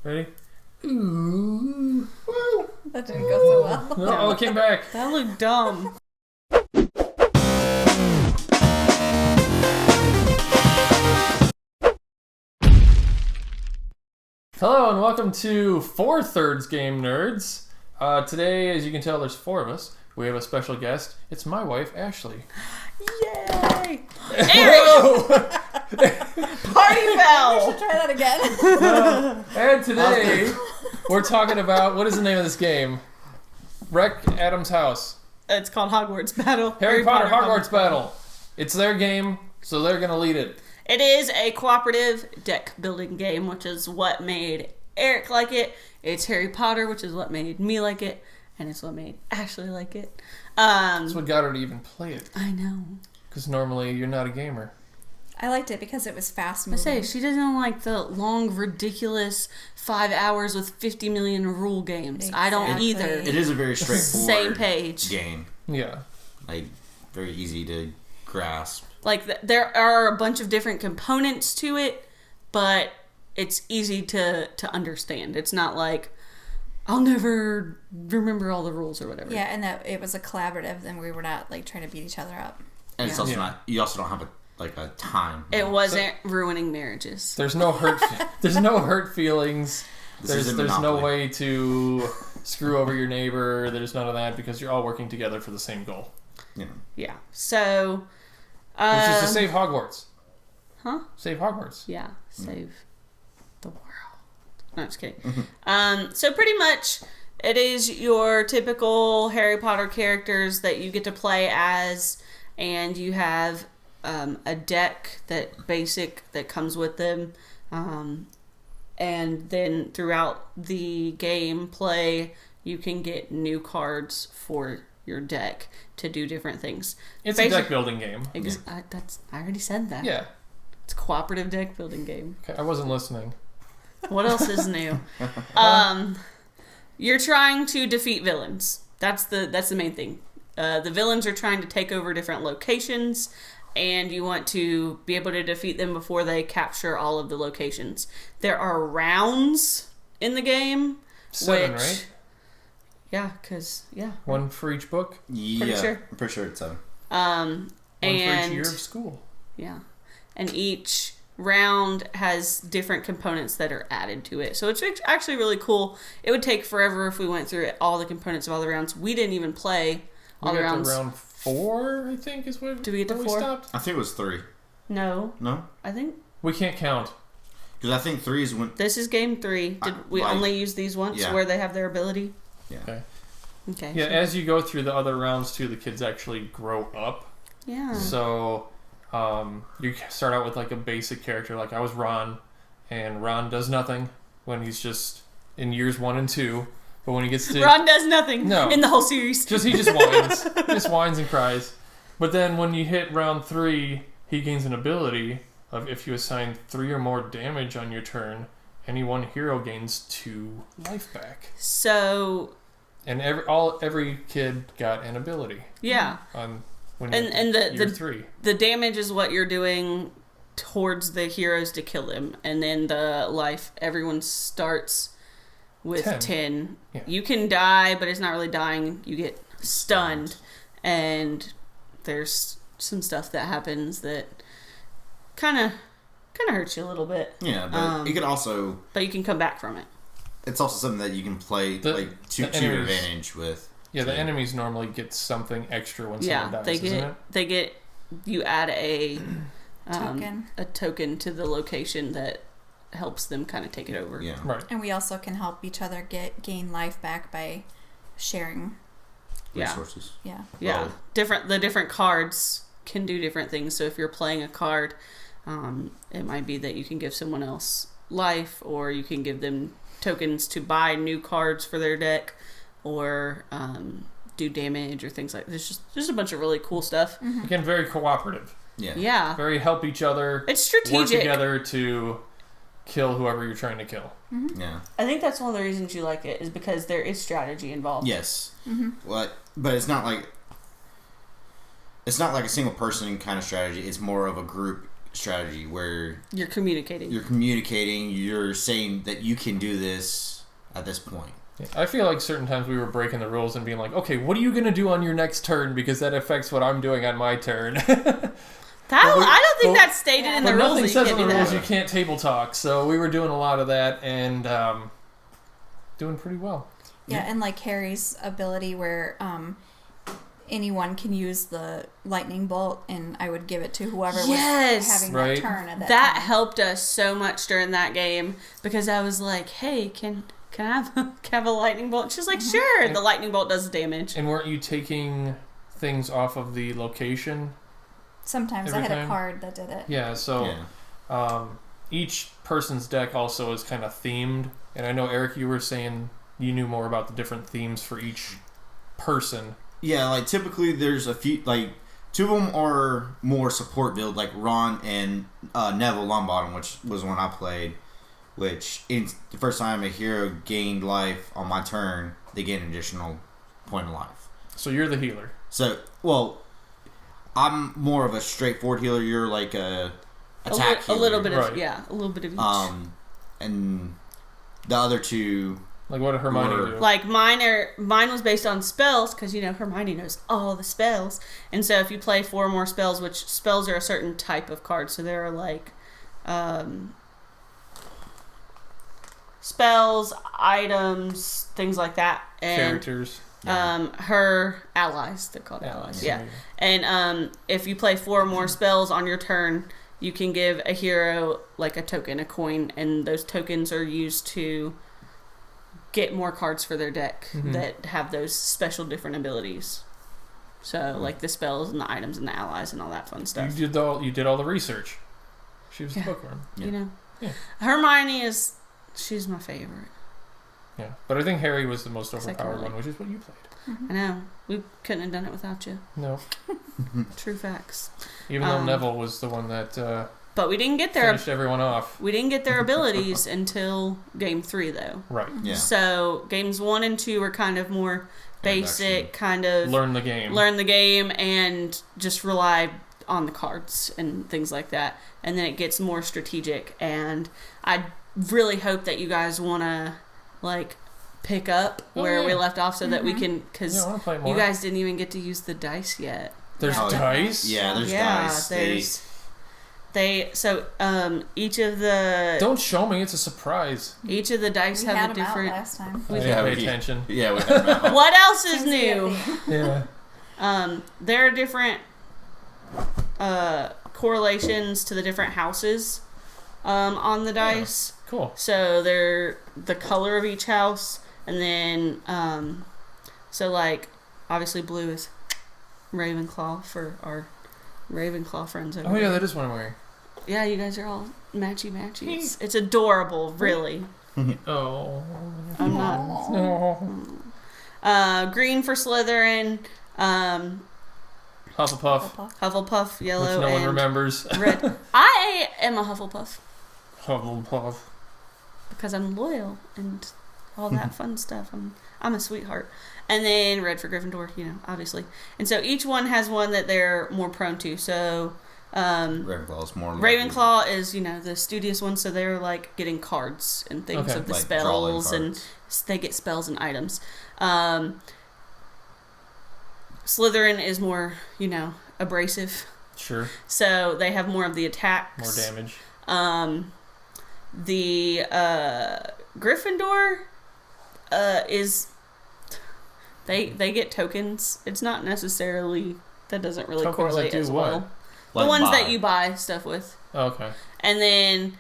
Ready? Ooh. Woo. That didn't go so well. No, it came back. That looked dumb. Hello and welcome to 4/3 Game Nerds. Today, as you can tell, there's 4 of us. We have a special guest. It's my wife, Ashlee. Yay! Whoa! Party We bell! should try that again. And today, we're talking about, what is the name of this game? Wreck Adam's House. It's called Hogwarts Battle. Harry Potter Hogwarts Battle. It's their game, so they're going to lead it. It is a cooperative deck building game, which is what made Eric like it. It's Harry Potter, which is what made me like it. And it's what made Ashlee like it. That's what got her to even play it. I know. Because normally you're not a gamer. I liked it because it was fast I moving. say, she doesn't like the long, ridiculous 5 hours with 50 million rule games. I don't Exactly. either. It is a very straightforward Same page. game. Yeah. Like, very easy to grasp. Like, there are a bunch of different components to it, but it's easy to understand. It's not like, I'll never remember all the rules or whatever. Yeah, and that it was a collaborative, and we were not like trying to beat each other up. And it's also not, you also don't have a time. It wasn't ruining marriages. There's no hurt. There's no hurt feelings. This There's isn't no Monopoly. way to screw over your neighbor. There's none of that because you're all working together for the same goal, Yeah. So, which is to save Hogwarts. Huh? Save Hogwarts. Yeah, save the world. No, just kidding. So pretty much, it is your typical Harry Potter characters that you get to play as, and you have a deck that comes with them, and then throughout the gameplay, you can get new cards for your deck to do different things. It's a deck building game. I already said that. Yeah. It's a cooperative deck building game. Okay, I wasn't listening. What else is new? You're trying to defeat villains. That's the main thing. The villains are trying to take over different locations, and you want to be able to defeat them before they capture all of the locations. There are rounds in the game. 7, which, right? Yeah, because, yeah. 1 for each book. Yeah, sure. I'm pretty sure it's 7. 1 for And each year of school. yeah. And each round has different components that are added to it. So it's actually really cool. It would take forever if we went through all the components of all the rounds. We didn't even play all the We got rounds. to round 4, I think, is what. Did we get to where 4? We stopped. I think it was 3. No. No? I think We can't count. Because I think 3 is when... this is game 3. Did we only use these once Yeah. where they have their ability? Yeah. Okay. Okay. Yeah, as you go through the other rounds too, the kids actually grow up. Yeah. So, you start out with like a basic character. Like I was Ron, and Ron does nothing when he's just in years 1 and 2. But when he gets to Ron does nothing No. in the whole series. he just whines, just whines and cries. But then when you hit round 3, he gains an ability of if you assign 3 or more damage on your turn, any one hero gains 2 life back. So And every kid got an ability. yeah. When And year 3. the damage is what you're doing towards the heroes to kill them, and then the life, everyone starts with 10. Yeah. You can die, but it's not really dying. You get stunned, and there's some stuff that happens that kind of hurts you a little bit. Yeah, but it could also... But you can come back from it. It's also something that you can play to your advantage with. Yeah, the enemies normally get something extra when someone dies, they get you add a Token. a token to the location that helps them kind of take it over. Yeah. Right. And we also can help each other gain life back by sharing. Resources. Yeah. Yeah, Well, the different cards can do different things. So if you're playing a card, it might be that you can give someone else life, or you can give them tokens to buy new cards for their deck, or do damage or things like that. There's just a bunch of really cool stuff. Again, very cooperative. Yeah. Yeah, Very help each other. it's strategic. Work together to kill whoever you're trying to kill. Yeah. I think that's one of the reasons you like it, is because there is strategy involved. Yes. But it's not like a single person kind of strategy. It's more of a group strategy where you're communicating. You're saying that you can do this at this point. I feel like certain times we were breaking the rules and being like, okay, what are you going to do on your next turn? Because that affects what I'm doing on my turn. I don't think that's stated in the rules. Nothing says in the rules that. you can't table talk. So we were doing a lot of that and doing pretty well. Yeah, and like Harry's ability where anyone can use the lightning bolt, and I would give it to whoever was having that turn at that time. Helped us so much during that game because I was like, hey, can I have a lightning bolt? She's like, sure. And the lightning bolt does damage. And weren't you taking things off of the location? Sometimes I had a card that did it. Yeah, so each person's deck also is kind of themed. And I know, Eric, you were saying you knew more about the different themes for each person. Yeah, like typically there's a few, like two of them are more support build, like Ron and Neville Longbottom, which was one I played. Which, the first time a hero gained life on my turn, they get an additional point of life. So you're the healer. So, well, I'm more of a straightforward healer. You're like a attack healer. A little bit of a little bit of each. And the other two, like what did Hermione do? Like mine was based on spells because Hermione knows all the spells, and so if you play 4 more spells, which spells are a certain type of card, so there are like spells, items, things like that, and characters. Her allies, they're called allies. Yeah. And if you play 4 more spells on your turn, you can give a hero like a token, a coin, and those tokens are used to get more cards for their deck that have those special different abilities. So like the spells and the items and the allies and all that fun stuff. You did all the research. She was the bookworm. Yeah. Hermione she's my favorite. Yeah, but I think Harry was the most overpowered one, which is what you played. I know. We couldn't have done it without you. No. True facts. Even though Neville was the one that but we didn't get their finished everyone off. We didn't get their abilities until game 3, though. Right. Yeah. So games 1 and 2 were kind of more basic, kind of learn the game, and just rely on the cards and things like that. And then it gets more strategic. And I really hope that you guys want to like pick up where we left off so that we can, because you guys didn't even get to use the dice yet. There's dice? Yeah, there's dice. Each of the... Don't show me, it's a surprise. Each of the dice have a different... last time. I didn't pay attention. Yeah, we had them out. What else is new? Yeah. There are different correlations to the different houses on the dice. Cool. So they're the color of each house, and then so like obviously blue is Ravenclaw for our Ravenclaw friends over yeah, that is what I'm wearing. Yeah, you guys are all matchy. It's adorable, really. Oh. I'm not. No. Green for Slytherin. Hufflepuff, yellow, which no and one remembers. Red. I am a Hufflepuff. Hufflepuff. Because I'm loyal and all that fun stuff. I'm a sweetheart. And then red for Gryffindor, obviously. And so each one has one that they're more prone to. So Ravenclaw is the studious one, so they're like getting cards and things of the like spells, and they get spells and items. Slytherin is more, abrasive. Sure. So they have more of the attacks. More damage. The Gryffindor is they get tokens. It's not necessarily, that doesn't really correlate as well. The ones that you buy stuff with. Oh, okay. And then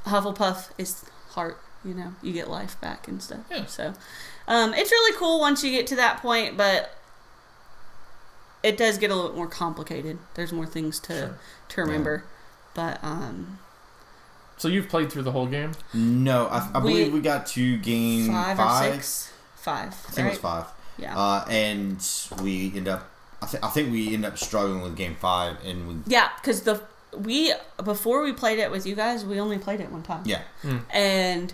Hufflepuff is heart. You get life back and stuff. Yeah. So it's really cool once you get to that point, but it does get a little bit more complicated. There's more things to remember. Yeah. But so you've played through the whole game? No, I believe we got to game 5 or 6. 5. I think it was 5. Yeah. And we end up. I think we end up struggling with game 5, and because before we played it with you guys, we only played it one time. Yeah. And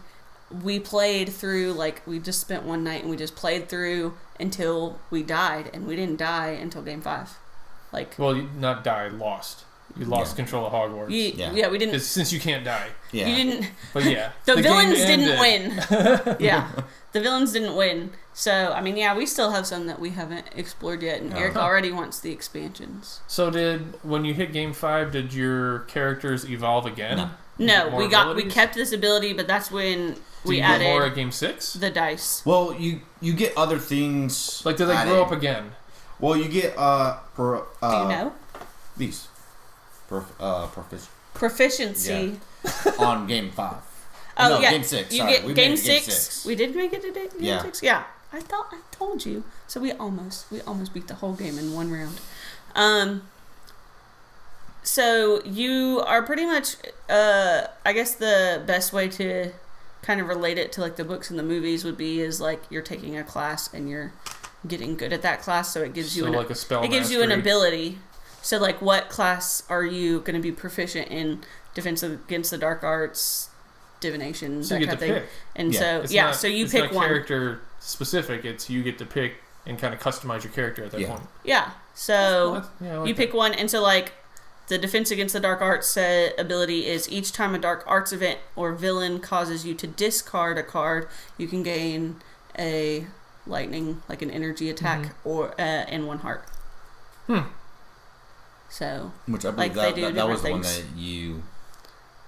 we played through, we just spent one night and we just played through until we died, and we didn't die until game 5. Well, not die, lost. You lost control of Hogwarts. Yeah, we didn't. Since you can't die. Yeah. You didn't. But yeah. the villains didn't win. Yeah. The villains didn't win. So, I mean, yeah, we still have some that we haven't explored yet, and Eric already wants the expansions. So when you hit Game 5, did your characters evolve again? No, we kept this ability, but that's when we added more at Game 6? The dice. Well, you get other things. Like, do they grow up again? Well, you get do you know? These proficiency on Game 5. Oh no, yeah, Game 6. You sorry. get we Game made it 6. We did make it to Game 6. Yeah, I told you. So we almost beat the whole game in one round. So you are pretty much, I guess the best way to kind of relate it to like the books and the movies would be is like you're taking a class and you're getting good at that class, so it gives you like a spell it gives you an ability. So like, what class are you going to be proficient in? Defense against the dark arts, divination, so that kind of thing. Pick. And so so you it's pick not one. Character specific. It's you get to pick and kind of customize your character at that point. Yeah. So like you pick one, and so like the defense against the dark arts ability is each time a dark arts event or villain causes you to discard a card, you can gain a lightning, like an energy attack, or and 1 heart. So, which I believe that was the one that you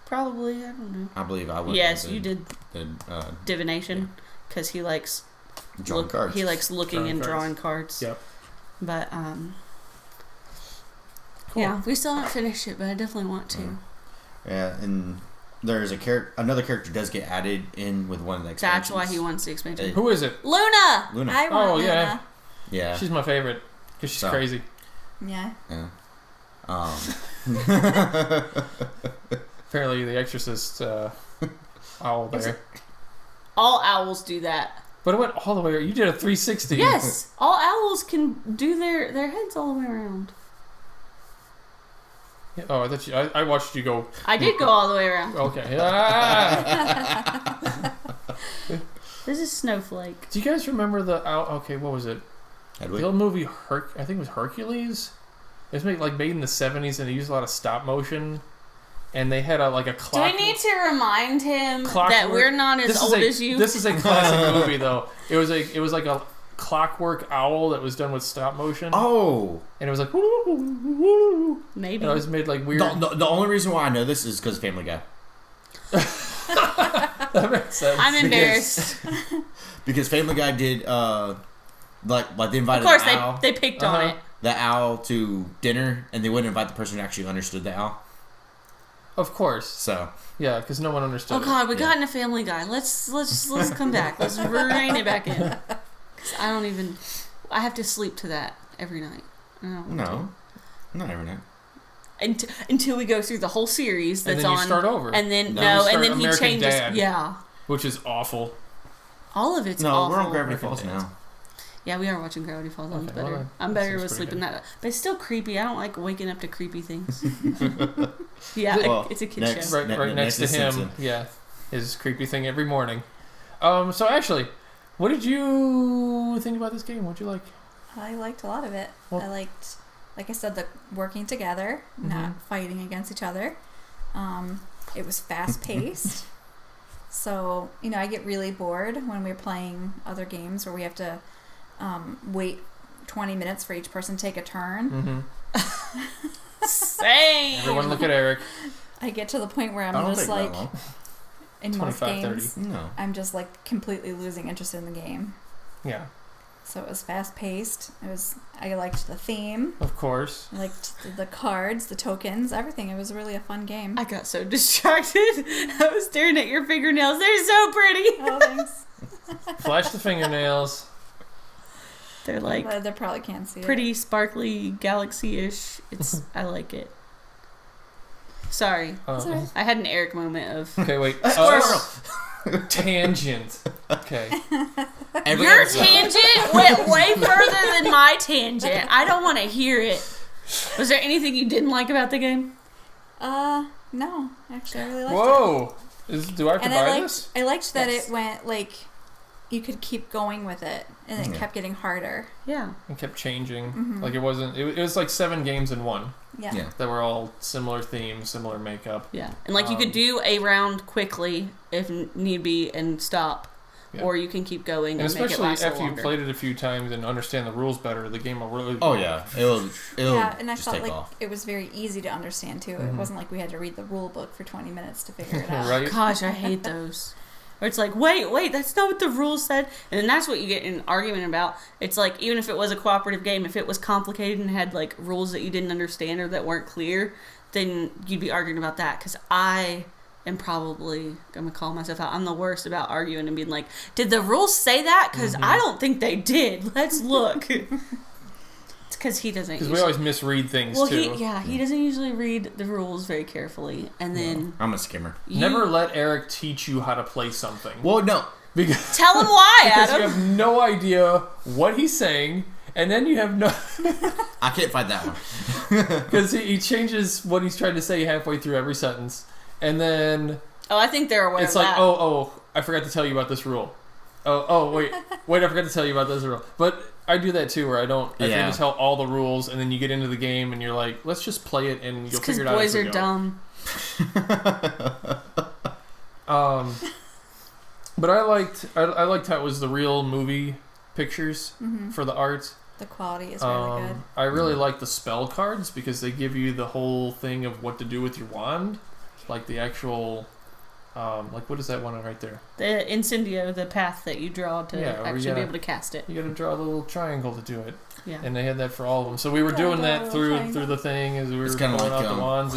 probably, I don't know. I believe I would. Yes, you did divination because he likes drawing cards. He likes looking and drawing cards. Yep. But cool. Yeah, we still haven't finished it, but I definitely want to. Yeah, and there's another character does get added in with one of the expansions. That's why he wants the expansion. Who is it? Luna. I want Luna. Yeah. Yeah. She's my favorite because she's crazy. Yeah. Yeah. Apparently, the Exorcist owl there. All owls do that. But it went all the way. You did a 360. Yes, all owls can do their heads all the way around. Yeah, oh, I watched you go. I did go all the way around. Okay. This is Snowflake. Do you guys remember the owl? Okay, what was it? Hedwig? The old movie I think it was Hercules. It was made in the 70s, and they used a lot of stop motion. And they had a clock. Do we need to remind him that we're not as old as you? This is a classic movie, though. It was like a clockwork owl that was done with stop motion. Oh, and it was like woo, woo, woo. Maybe it was made like weird. The only reason why I know this is because of Family Guy. That makes sense. I'm embarrassed because Family Guy did they invited. Of course, the owl, they picked on it. The owl to dinner, and they wouldn't invite the person who actually understood the owl. Of course. So yeah, because no one understood. Oh God, we got in a Family Guy. Let's come back. Let's rein it back in. I have to sleep to that every night. No, not every night. Until we go through the whole series that's and then on. You start over. And then and then American he changes. Dad, yeah. Which is awful. All of it's awful. No, we're on Gravity Falls now. Yeah, we are watching Gravity Falls. I'm better with sleeping that. But it's still creepy. I don't like waking up to creepy things. Yeah, it's a kid show. Right next to him. Simpson. Yeah, his creepy thing every morning. So Ashlee, what did you think about this game? What'd you like? I liked a lot of it. I liked, like I said, the working together, not fighting against each other. It was fast paced. So, I get really bored when we're playing other games where we have to wait 20 minutes for each person to take a turn. Same. Everyone look at Eric. I get to the point where I'm just like, in most games, I'm just like completely losing interest in the game. Yeah. So it was fast paced. I liked the theme. Of course. I liked the cards, the tokens, everything. It was really a fun game. I got so distracted. I was staring at your fingernails. They're so pretty. Oh, thanks. Flash the fingernails. They're like they probably can't see pretty sparkly galaxy-ish. I like it. Sorry. I had an Eric moment of okay, wait. Tangent. Okay. Your tangent went way further than my tangent. I don't want to hear it. Was there anything you didn't like about the game? No. Actually, I really liked it. Whoa. Do I have to buy this? I liked that it went you could keep going with it, and it kept getting harder. Yeah. And kept changing. Like it wasn't. It was like 7 games in one. Yeah. That were all similar themes, similar makeup. Yeah. And like you could do a round quickly if need be and stop. Yeah. Or you can keep going and make it last especially after longer. you played it a few times and understand the rules better, the game will really... Oh, yeah. It'll and I just felt take like off. it was very easy to understand, too. It wasn't like we had to read the rule book for 20 minutes to figure it out. Right? Gosh, I hate those. Or it's like, wait, that's not what the rules said. And then that's what you get in an argument about. It's like, even if it was a cooperative game, if it was complicated and had, like, rules that you didn't understand or that weren't clear, then you'd be arguing about that. Because I am probably going to call myself out. I'm the worst about arguing and being like, did the rules say that? Because I don't think they did. Let's look. It's because he doesn't. Because we always misread things, too. He doesn't usually read the rules very carefully. And then... I'm a skimmer. Never let Eric teach you how to play something. Well, no. Because, tell him why, because Adam. you have no idea what he's saying, and then you have no... I can't fight that one. Because he changes what he's trying to say halfway through every sentence. And then... Oh, I think they're aware of that. It's like, I forgot to tell you about this rule. Wait, I forgot to tell you about this rule. But I do that too, where I forget to tell all the rules, and then you get into the game, and you're like, let's just play it, and you'll figure it out. Because boys are dumb. But I liked how it was the real movie pictures for the art. The quality is really good. I really like the spell cards because they give you the whole thing of what to do with your wand. Like the actual, what is that one right there? The incendio, the path that you draw to actually be able to cast it. You got to draw a little triangle to do it. Yeah. And they had that for all of them. So we were doing that through the thing as we were pulling out the wands.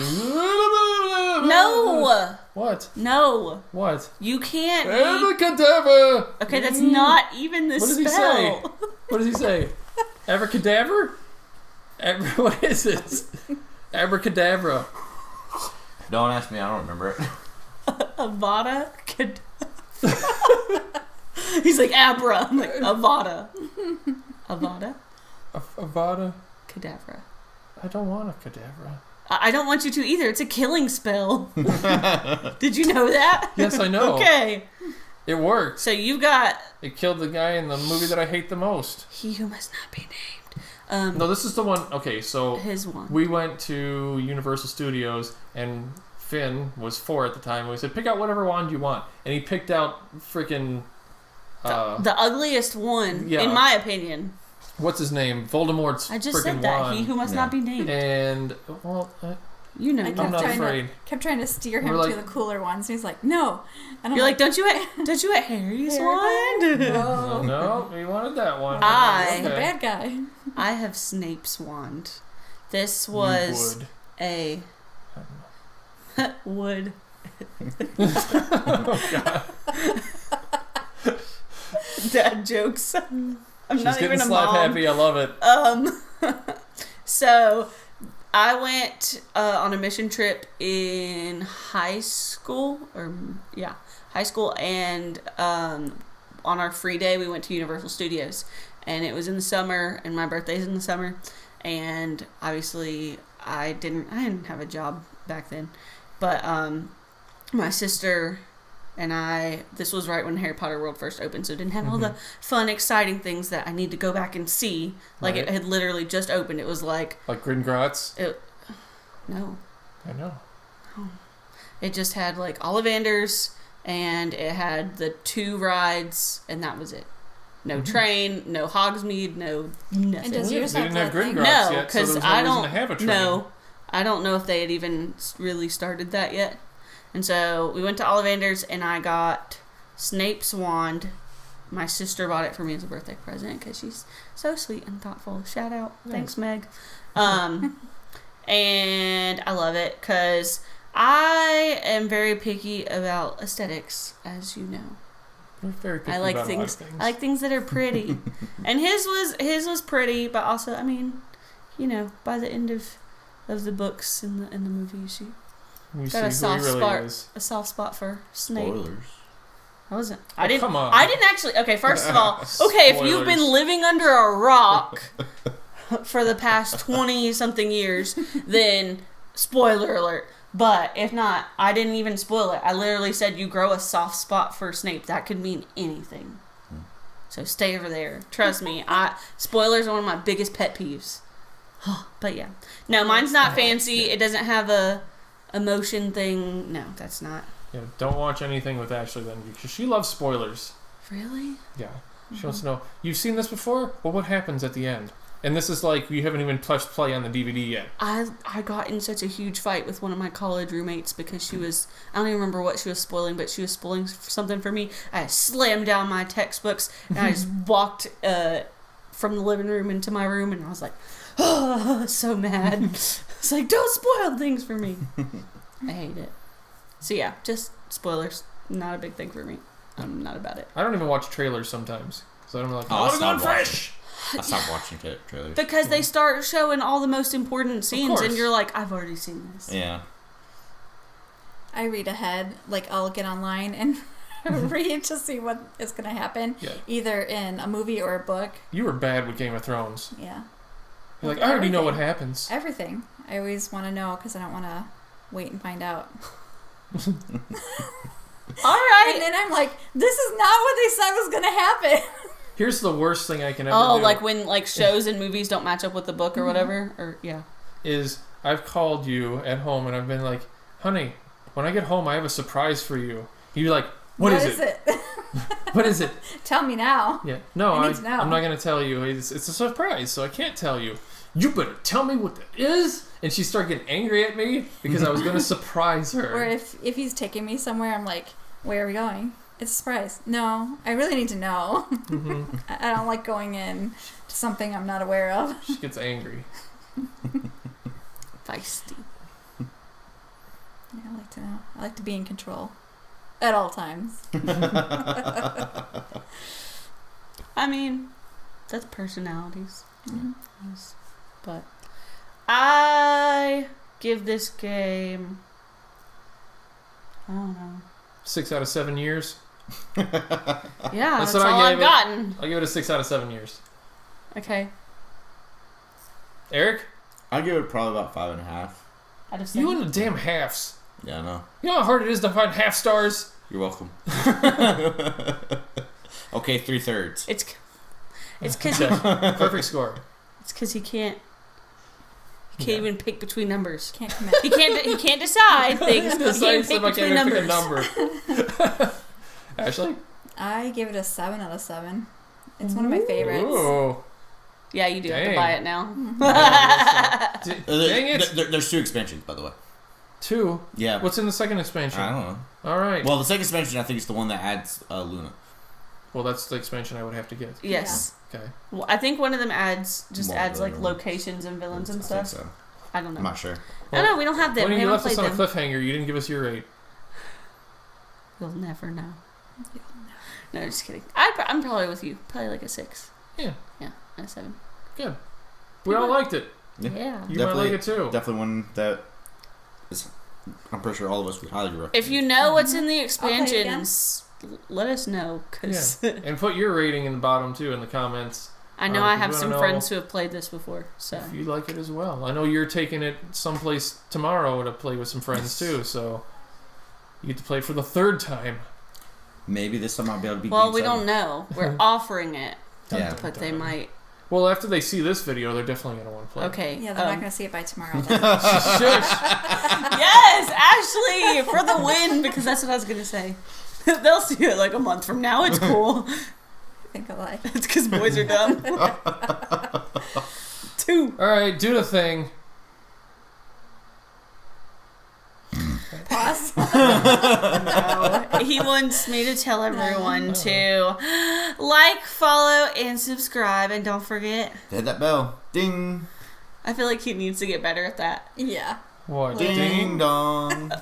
No! What? No. What? You can't. Abracadabra! Okay, that's not even the spell. What does he say? What does he say? Abracadabra? What is it? Abracadabra. Don't ask me, I don't remember it. Avada Kedavra. He's like, Abra. I'm like, Avada. Avada? Avada? Kedavra. I don't want a cadabra. I don't want you to either. It's a killing spell. Did you know that? Yes, I know. Okay. It worked. So you got... It killed the guy in the movie that I hate the most. He who must not be named. No, this is the one... Okay, so... His one. We went to Universal Studios, and Finn was 4 at the time, and we said, pick out whatever wand you want. And he picked out freaking... the ugliest one, in my opinion. What's his name? Voldemort's freaking wand. I just said that. He who must not be named. And, well... You know, I'm not afraid. Kept trying to steer him to the cooler ones. And he's like, no. And you're like, don't you want Harry's wand? No, we wanted that one. The bad guy. I have Snape's wand. This was a wood. Oh, God. Dad jokes. She's not even a slap mom. Happy. I love it. So I went on a mission trip in high school, and on our free day we went to Universal Studios, and it was in the summer, and my birthday's in the summer, and obviously I didn't have a job back then, but my sister and I, this was right when Harry Potter World first opened, so it didn't have all the fun, exciting things that I need to go back and see. Like, it had literally just opened. It was like... Like Gringotts? No. I know. No. It just had, like, Ollivanders, and it had the 2 rides, and that was it. No train, no Hogsmeade, no nothing. And does yours they didn't have Gringotts yet, because so there was no reason to have a train. No, I don't know if they had even really started that yet. And so we went to Ollivanders, and I got Snape's wand. My sister bought it for me as a birthday present because she's so sweet and thoughtful. Shout out. Nice. Thanks, Meg. And I love it because I am very picky about aesthetics, as you know. You're very picky I like about things. A lot of things. I like things that are pretty. And his was pretty, but also, I mean, you know, by the end of the books and the movies, you got a soft spot for Snape. Spoilers. I wasn't. Come on. I didn't actually. Okay, first of all, if you've been living under a rock for the past 20-something years, then spoiler alert. But if not, I didn't even spoil it. I literally said you grow a soft spot for Snape. That could mean anything. So stay over there. Trust me. Spoilers are one of my biggest pet peeves. But yeah. No, mine's not fancy. It doesn't have a emotion thing. No, that's not. Yeah, don't watch anything with Ashlee then, because she loves spoilers. Really? Yeah. She wants to know, you've seen this before? Well, what happens at the end? And this is like, you haven't even touched play on the DVD yet. I got in such a huge fight with one of my college roommates because she was, I don't even remember what she was spoiling, but she was spoiling something for me. I slammed down my textbooks and I just walked from the living room into my room and I was like, oh, so mad. It's like, don't spoil things for me. I hate it. So yeah, just spoilers. Not a big thing for me. I'm not about it. I don't even watch trailers sometimes. Because I'm like, I I want to go fresh! I stopped watching trailers. Because they start showing all the most important scenes and you're like, I've already seen this. Yeah. I read ahead. Like, I'll get online and read to see what is going to happen. Yeah. Either in a movie or a book. You were bad with Game of Thrones. Yeah. You're like, I already know what happens. Everything. I always want to know because I don't want to wait and find out. All right. And then I'm like, this is not what they said was going to happen. Here's the worst thing I can ever do. Oh, like when shows and movies don't match up with the book or whatever? Or yeah. Is I've called you at home and I've been like, honey, when I get home I have a surprise for you. You're like, what is it? What is it? Tell me now. Yeah. No, I need to know. I'm not going to tell you. It's a surprise, so I can't tell you. You better tell me what that is. And she started getting angry at me because I was going to surprise her. Or if he's taking me somewhere, I'm like, where are we going? It's a surprise. No, I really need to know. Mm-hmm. I don't like going in to something I'm not aware of. She gets angry. Feisty. Yeah, I like to know. I like to be in control at all times. I mean, that's personalities. Mm-hmm. Yes. But I give this game, I don't know. 6 out of 7 years. Yeah, that's what all I've gotten. I'll give it a 6 out of 7 years. Okay. Eric? I give it probably about 5.5. Out of 7. You in the damn halves. Yeah, I know. You know how hard it is to find half stars? You're welcome. Okay, 3/3. It's because Perfect score. it's because he can't even pick between numbers. Can't commit. He can't decide things. He can't pick I between can't numbers. pick a number. Ashley? I give it a 7 out of 7. It's one of my favorites. Ooh. Yeah, you do have to Dang. buy it now. Dang it. There's 2 expansions, by the way. 2? Yeah. What's in the second expansion? I don't know. All right. Well, the second expansion, I think, is the one that adds Luna. Well, that's the expansion I would have to get. Yes. Okay. Well, I think one of them adds More like villain. locations and villains and I stuff. think so. I don't know. I'm not sure. I don't know. We don't have them. When We you haven't left us played on them. a cliffhanger, you didn't give us your rate. You'll never know. No, just kidding. I'm probably with you. Probably like a 6. Yeah. Yeah, a 7. Good. We all liked it. Yeah. You might like it too. Definitely one that is, I'm pretty sure all of us would highly recommend. If you know what's in the again. expansions, let us know. Cause Yeah. And put your rating in the bottom too in the comments. I know I if have you some wanna friends know who have played this before. So if you like it as well. I know you're taking it someplace tomorrow to play with some friends too, so you get to play it for the 3rd time. Maybe this time I'll be able to beat well, Game we 7. don't know. We're offering it, Yeah. but they might. Well, after they see this video, they're definitely going to want to play. Okay. Yeah, they're not going to see it by tomorrow. Then. Shush. Yes, Ashley, for the win, because that's what I was gonna say. They'll see it like a month from now. It's cool. I think alike. It's because boys are dumb. 2. All right, do the thing. Pause. No. He wants me to tell everyone to like, follow, and subscribe, and don't forget. Hit that bell. Ding. I feel like he needs to get better at that. Yeah. What? Ding, Ding. dong. No.